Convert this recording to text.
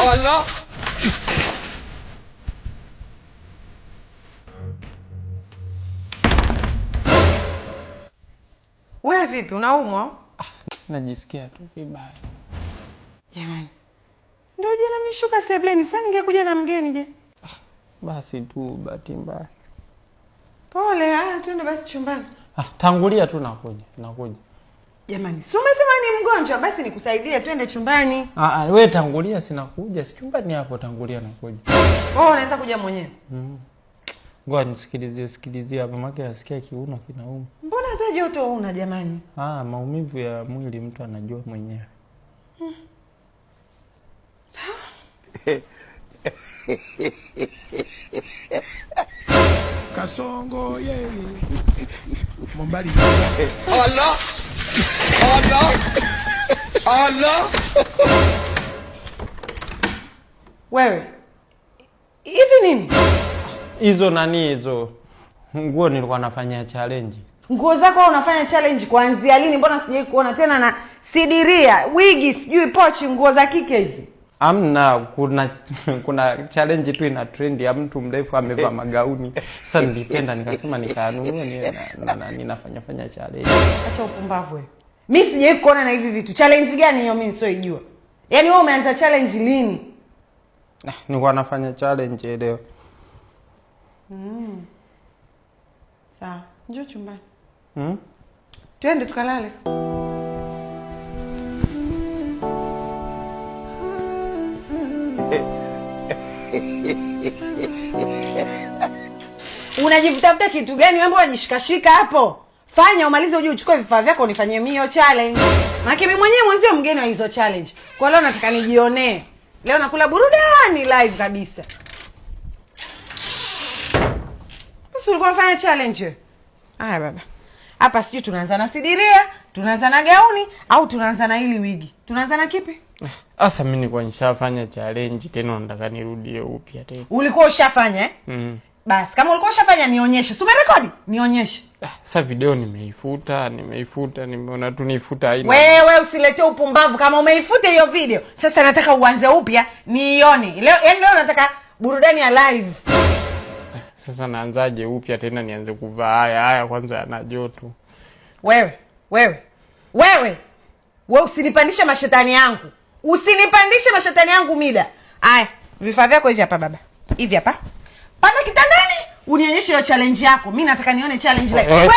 Allah. Wewe vipi, unaumwa? Najisikia tu vibaya. Jamani. Ndio jana mishuka sebleni, sasa ningekuja na mgeni je? Basi tu bahati mbaya. Pole, twende basi chumbani. Tangulia tu nakuja. Jamani, si umesema ni mgonjwa, basi nikusaidie twende chumbani. Wewe tangulia, sinakuja. Si chumbani hapo, tangulia nakuja. Unaweza kuja mwenyewe? Ngoja nisikilizie hapa, maana nasikia kiuno kinauma. Mbona hata joto una jamani? Maumivu ya mwili mtu anajua mwenyewe. Kasongo Mombali. Allah. Allah. Allah. Wewe. Hivi nini? Hizo nguo nilikuwa nafanya challenge. Nguo zako unafanya challenge kuanzia lini? Mbona sijai kuona tena na sidiria, wigi, sijui pochi, nguo za kike hizi? Amna, kuna challenge tu ina trend ya mtu mrefu amevaa magauni. Sasa nilipenda nikasema nikanunua ninafanya challenge. Acha upumbavu wewe. Mimi sijai kuona na hivi vitu. Challenge gani hiyo mimi siojua? Yaani wewe umeanza challenge lini? Nilikuwa nafanya challenge leo. Sawa, njoo chumbani. Twende tukalale. Unajivutafuta kitu gani? Wewe unajishikashika hapo. Fanya umalize uje uchukue vifaa vyako unifanyie mimi hiyo challenge. Maana mimi mwenyewe mwenzio mgeni wa hizo challenge. Kwa leo nataka nijionee. Leo nakula burudani live kabisa. Basi ulikuwa unafanya challenge. Haya baba. Hapa sijui tunaanza na sidiria, tunaanza na gauni au tunaanza na hili wigi. Tunaanza na kipi? Sasa mimi nilikuwa nishafanya challenge tena nataka nirudie upya tena. Ulikuwa ushafanya eh? Basi kama ulikuwa ushafanya nionyeshe. Si umerekodi? Nionyeshe. Sasa video nimeifuta, nimeona tu niifuta haina. Wewe usilete upumbavu kama umeifuta hiyo video. Sasa nataka uanze upya niione. Leo nataka burudani ya live. Sasa naanzaje upya tena nianze kuvaa haya kwanza yana joto. Wewe usinipandishe mashetani yangu. Usinipandishe mashetani yangu mida. Haya, vifaa vyako hivi hapa baba. Hivi hapa. Panda kitandani, unionyeshe hiyo challenge yako. Mimi nataka nione challenge like. Wewe